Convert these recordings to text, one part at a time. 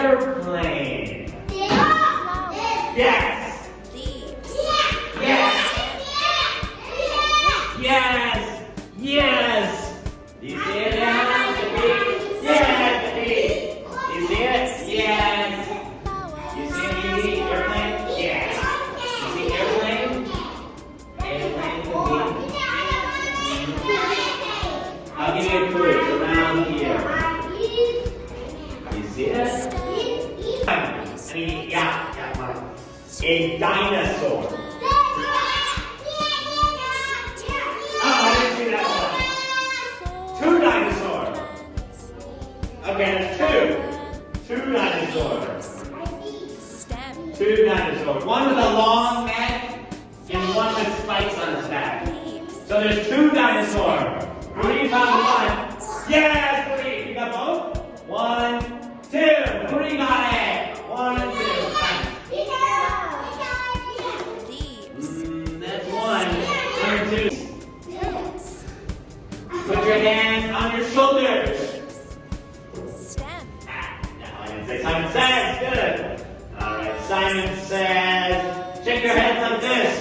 airplane. Yes. Yes. Yes. Yes. Do you see it now? The bee? Yes, the bee. Do you see it? Yes. Do you see a bee? Airplane? Yes. Do you see airplane? Airplane, the bee. I'll give you a clue. It's around here. You see it? Yeah. A dinosaur. Oh, I didn't see that one. Two dinosaurs. Okay, that's two. Two dinosaurs. Two dinosaurs. One with a long neck and one with spikes on his back. So there's two dinosaurs. Rudy found one. Yes, Rudy. You got both? 1, 2. Rudy got it. 1, 2. That's one. 1, 2. Put your hands on your shoulders. Now I didn't say Simon Says. Good. All right. Simon Says. Shake your hands like this.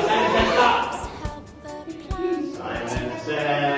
Simon Says stop. Simon Says.